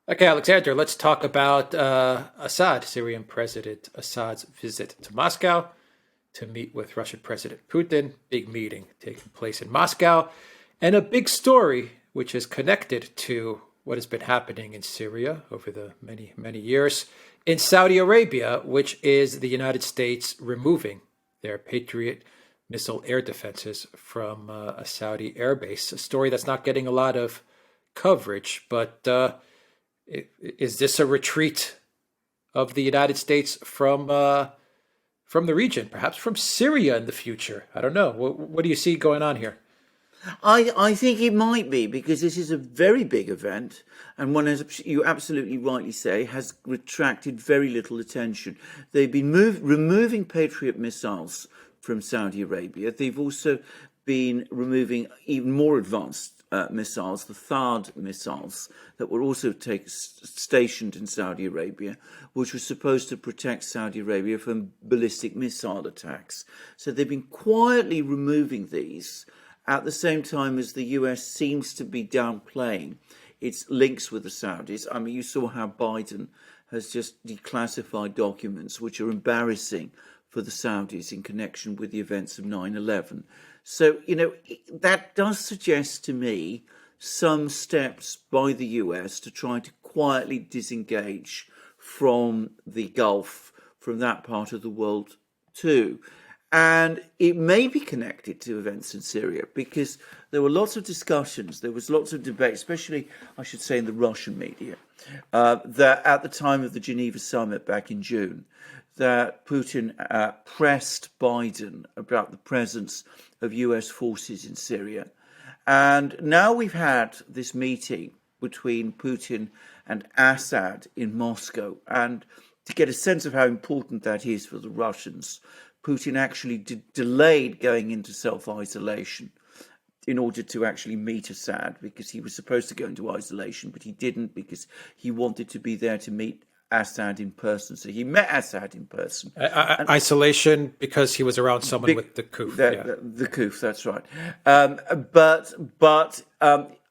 Okay, Alexander, let's talk about Assad, Syrian President Assad's visit to Moscow to meet with Russian President Putin. Big meeting taking place in Moscow, and a big story which is connected to what has been happening in Syria over the many, many years in Saudi Arabia, which is the United States removing their Patriot missile air defenses from a Saudi airbase. A story that's not getting a lot of coverage, but is this a retreat of the United States from the region, perhaps from Syria in the future? I don't know. What do you see going on here? I think it might be because this is a very big event, and one, as you absolutely rightly say, has attracted very little attention. They've been removing Patriot missiles from Saudi Arabia. They've also been removing even more advanced missiles, the THAAD missiles, that were also stationed in Saudi Arabia, which were supposed to protect Saudi Arabia from ballistic missile attacks. So they've been quietly removing these at the same time as the US seems to be downplaying its links with the Saudis. I mean, you saw how Biden has just declassified documents which are embarrassing for the Saudis in connection with the events of 9/11. So, that does suggest to me some steps by the US to try to quietly disengage from the Gulf, from that part of the world too. And it may be connected to events in Syria because there were lots of discussions, there was lots of debate, especially, I should say, in the Russian media, that at the time of the Geneva summit back in June, that Putin pressed Biden about the presence of US forces in Syria. And now we've had this meeting between Putin and Assad in Moscow. And to get a sense of how important that is for the Russians, Putin actually delayed going into self-isolation in order to actually meet Assad, because he was supposed to go into isolation, but he didn't because he wanted to be there to meet Assad in person. So he met Assad in person. Isolation because he was around someone with the kuf. The kuf, that's right. But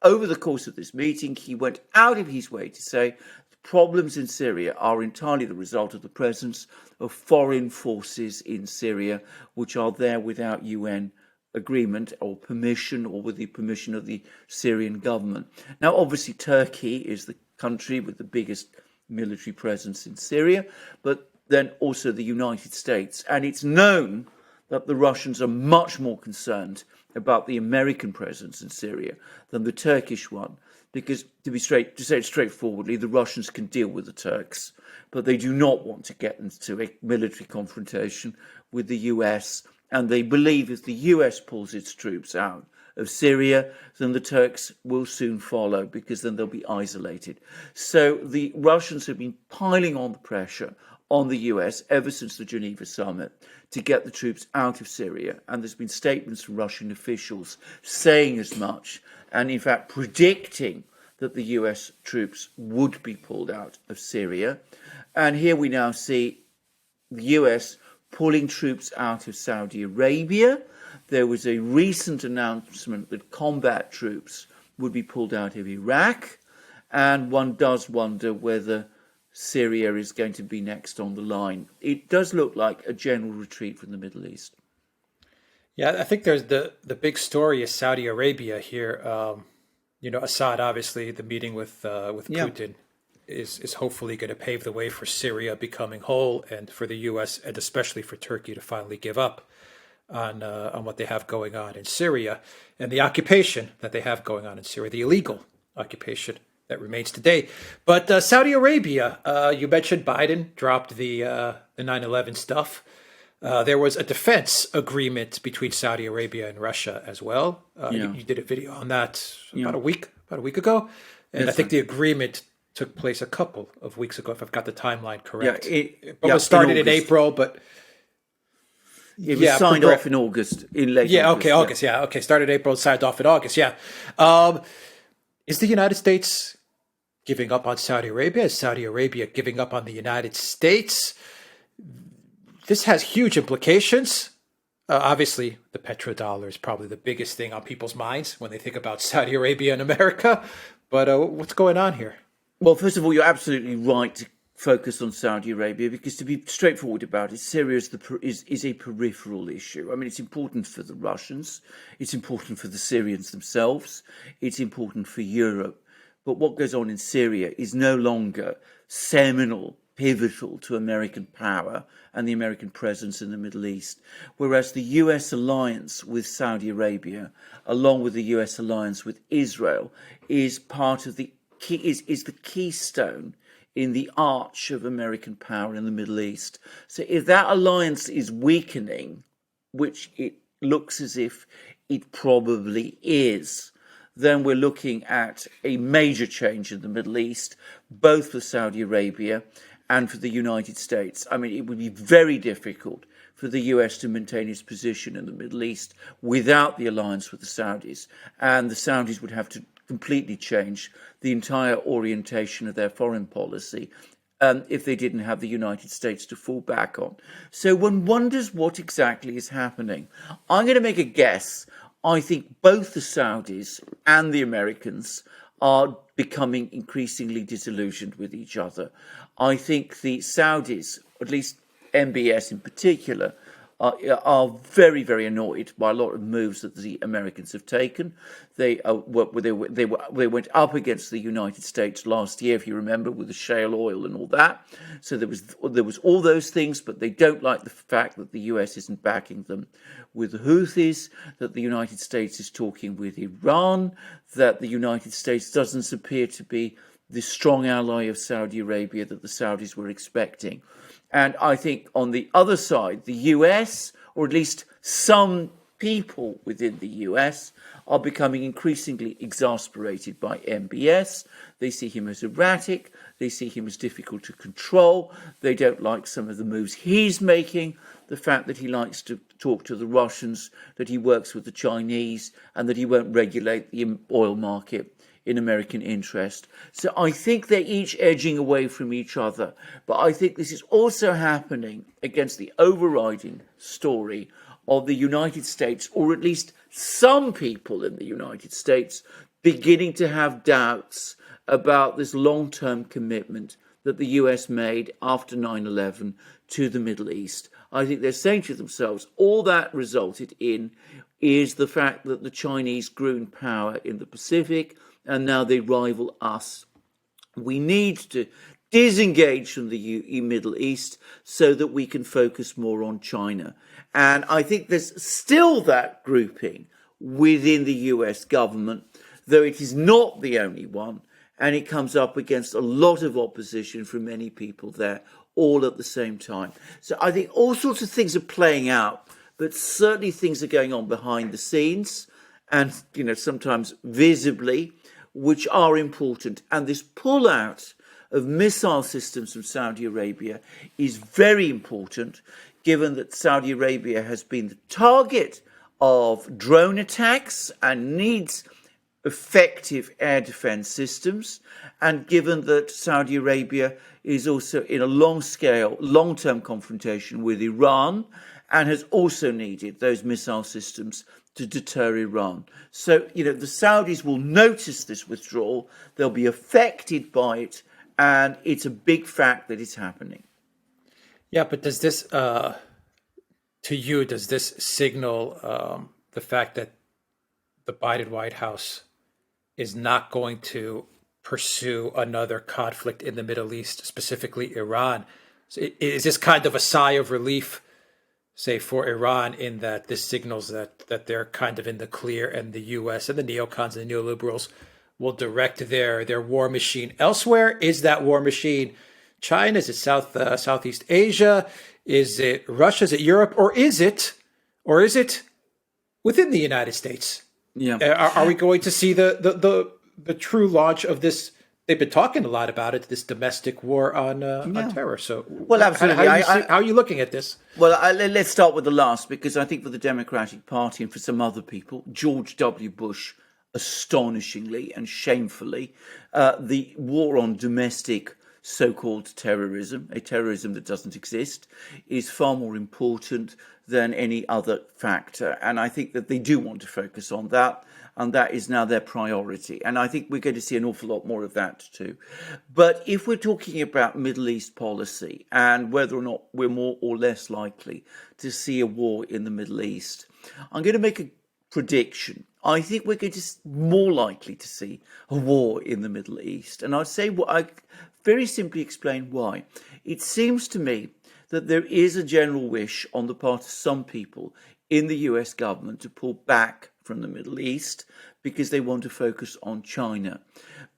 over the course of this meeting, he went out of his way to say problems in Syria are entirely the result of the presence of foreign forces in Syria, which are there without UN agreement or permission, or with the permission of the Syrian government. Now, obviously, Turkey is the country with the biggest military presence in Syria, but then also the United States. And it's known that the Russians are much more concerned about the American presence in Syria than the Turkish one. Because to say it straightforwardly, the Russians can deal with the Turks, but they do not want to get into a military confrontation with the US. And they believe if the US pulls its troops out of Syria, then the Turks will soon follow, because then they'll be isolated. So the Russians have been piling on the pressure on the US ever since the Geneva summit to get the troops out of Syria. And there's been statements from Russian officials saying as much, and in fact predicting that the US troops would be pulled out of Syria. And here we now see the US pulling troops out of Saudi Arabia. There was a recent announcement that combat troops would be pulled out of Iraq. And one does wonder whether Syria is going to be next on the line. It does look like a general retreat from the Middle East. Yeah, I think there's the big story is Saudi Arabia here. Assad, obviously, the meeting with Putin is hopefully going to pave the way for Syria becoming whole, and for the U.S. and especially for Turkey to finally give up on what they have going on in Syria and the occupation that they have going on in Syria, the illegal occupation that remains today. But Saudi Arabia, you mentioned Biden dropped the 9/11 stuff. There was a defense agreement between Saudi Arabia and Russia as well. You did a video on that about a week ago, and I think the agreement took place a couple of weeks ago, if I've got the timeline correct. It was started in April, but it was signed off in August. In late August. Started April, signed off in August. Is the United States giving up on Saudi Arabia? Is Saudi Arabia giving up on the United States? This has huge implications. Obviously, the petrodollar is probably the biggest thing on people's minds when they think about Saudi Arabia and America. But what's going on here? Well, first of all, you're absolutely right to focus on Saudi Arabia because, to be straightforward about it, Syria is a peripheral issue. I mean, it's important for the Russians, it's important for the Syrians themselves, it's important for Europe. But what goes on in Syria is no longer seminal, pivotal to American power and the American presence in the Middle East. Whereas the US alliance with Saudi Arabia, along with the US alliance with Israel, is part of the is the keystone in the arch of American power in the Middle East. So if that alliance is weakening, which it looks as if it probably is, then we're looking at a major change in the Middle East, both for Saudi Arabia and for the United States. I mean, it would be very difficult for the US to maintain its position in the Middle East without the alliance with the Saudis. And the Saudis would have to completely change the entire orientation of their foreign policy if they didn't have the United States to fall back on. So one wonders what exactly is happening. I'm going to make a guess. I think both the Saudis and the Americans are becoming increasingly disillusioned with each other. I think the Saudis, at least MBS in particular, are very, very annoyed by a lot of moves that the Americans have taken. They went up against the United States last year, if you remember, with the shale oil and all that. So there was all those things, but they don't like the fact that the US isn't backing them with the Houthis, that the United States is talking with Iran, that the United States doesn't appear to be the strong ally of Saudi Arabia that the Saudis were expecting. And I think on the other side, the US, or at least some people within the US, are becoming increasingly exasperated by MBS. They see him as erratic. They see him as difficult to control. They don't like some of the moves he's making, the fact that he likes to talk to the Russians, that he works with the Chinese, and that he won't regulate the oil market in American interest. So I think they're each edging away from each other. But I think this is also happening against the overriding story of the United States, or at least some people in the United States, beginning to have doubts about this long-term commitment that the US made after 9/11 to the Middle East. I think they're saying to themselves, all that resulted in is the fact that the Chinese grew in power in the Pacific, and now they rival us. We need to disengage from the Middle East so that we can focus more on China. And I think there's still that grouping within the US government, though it is not the only one, and it comes up against a lot of opposition from many people there, all at the same time. So I think all sorts of things are playing out, but certainly things are going on behind the scenes and, sometimes visibly, which are important. And this pullout of missile systems from Saudi Arabia is very important, given that Saudi Arabia has been the target of drone attacks and needs effective air defense systems, and given that Saudi Arabia is also in a long-term confrontation with Iran and has also needed those missile systems to deter Iran. So, the Saudis will notice this withdrawal, they'll be affected by it, and it's a big fact that it's happening. Yeah, but does this, does this signal the fact that the Biden White House is not going to pursue another conflict in the Middle East, specifically Iran? So is this kind of a sigh of relief, say, for Iran, in that this signals that they're kind of in the clear, and the US and the neocons and the neoliberals will direct their war machine elsewhere? Is that war machine China? Is it Southeast Asia? Is it Russia? Is it Europe? Or is it within the United States? Yeah. Are we going to see the true launch of this? They've been talking a lot about it, this domestic war on terror. So, well, absolutely. How are you looking at this? Well, let's start with the last, because I think for the Democratic Party and for some other people, George W. Bush, astonishingly and shamefully, the war on domestic so-called terrorism, a terrorism that doesn't exist, is far more important than any other factor. And I think that they do want to focus on that, and that is now their priority. And I think we're going to see an awful lot more of that too. But if we're talking about Middle East policy and whether or not we're more or less likely to see a war in the Middle East, I'm going to make a prediction. I think we're going to more likely to see a war in the Middle East. And I'll say I very simply explain why. It seems to me that there is a general wish on the part of some people in the US government to pull back from the Middle East because they want to focus on China.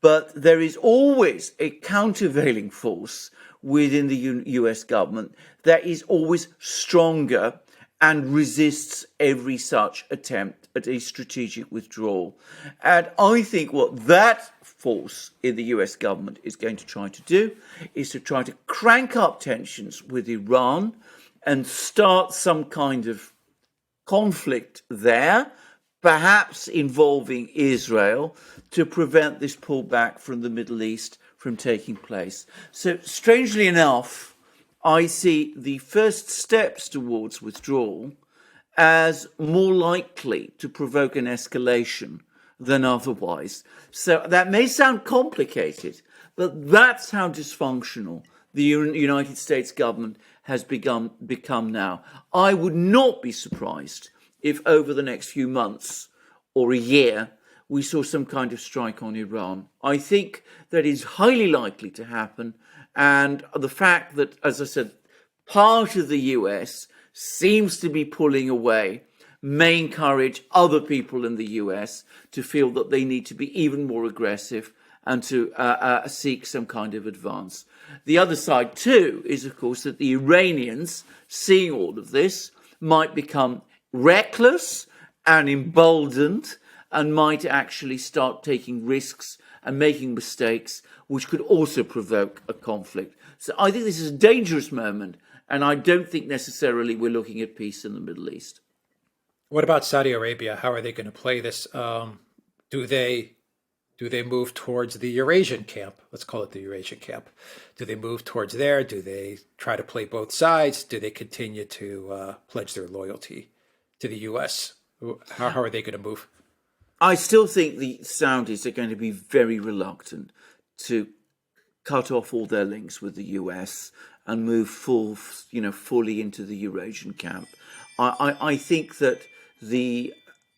But there is always a countervailing force within the US government that is always stronger and resists every such attempt at a strategic withdrawal. And I think what that force in the US government is going to try to do is to try to crank up tensions with Iran and start some kind of conflict there, perhaps involving Israel, to prevent this pullback from the Middle East from taking place. So, strangely enough, I see the first steps towards withdrawal as more likely to provoke an escalation than otherwise. So that may sound complicated, but that's how dysfunctional the United States government has become now. I would not be surprised if over the next few months or a year we saw some kind of strike on Iran. I think that is highly likely to happen. And the fact that, as I said, part of the US seems to be pulling away may encourage other people in the US to feel that they need to be even more aggressive and to seek some kind of advance. The other side, too, is, of course, that the Iranians, seeing all of this, might become reckless and emboldened and might actually start taking risks and making mistakes, which could also provoke a conflict. So I think this is a dangerous moment, and I don't think necessarily we're looking at peace in the Middle East. What about Saudi Arabia? How are they going to play this? Do they move towards the Eurasian camp? Let's call it the Eurasian camp. Do they move towards there? Do they try to play both sides? Do they continue to pledge their loyalty to the U.S.? How are they going to move? I still think the Saudis are going to be very reluctant to cut off all their links with the US and move fully into the Eurasian camp. I think that the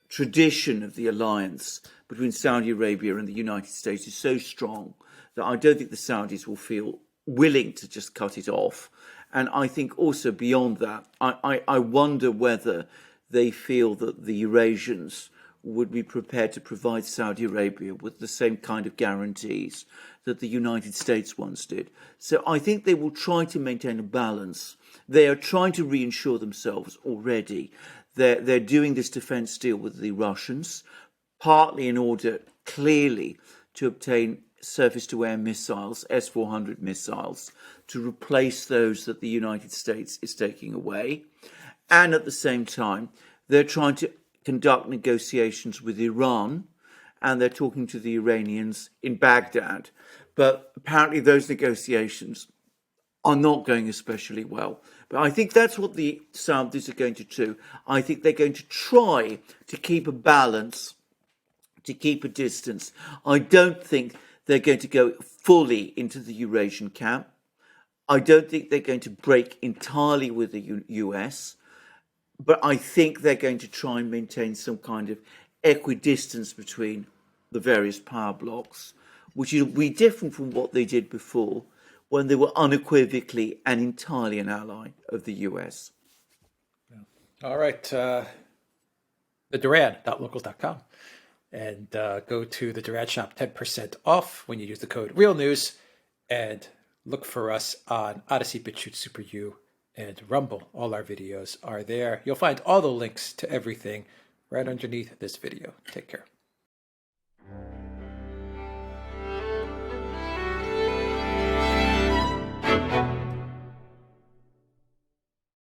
tradition of the alliance between Saudi Arabia and the United States is so strong that I don't think the Saudis will feel willing to just cut it off. And I think also beyond that, I wonder whether they feel that the Eurasians would be prepared to provide Saudi Arabia with the same kind of guarantees that the United States once did. So I think they will try to maintain a balance. They are trying to reinsure themselves already. They're doing this defense deal with the Russians, partly in order clearly to obtain surface-to-air missiles, S-400 missiles, to replace those that the United States is taking away. And at the same time, they're trying to conduct negotiations with Iran, and they're talking to the Iranians in Baghdad. But apparently those negotiations are not going especially well. But I think that's what the Saudis are going to do. I think they're going to try to keep a balance, to keep a distance. I don't think they're going to go fully into the Eurasian camp. I don't think they're going to break entirely with the US. But I think they're going to try and maintain some kind of equidistance between the various power blocs, which will be different from what they did before when they were unequivocally and entirely an ally of the US. All right. The Duran.locals.com. And go to the Duran shop, 10% off when you use the code REALNEWS. And look for us on ODYSEE, BitChute, Super U, and Rumble. All our videos are there. You'll find all the links to everything right underneath this video. Take care.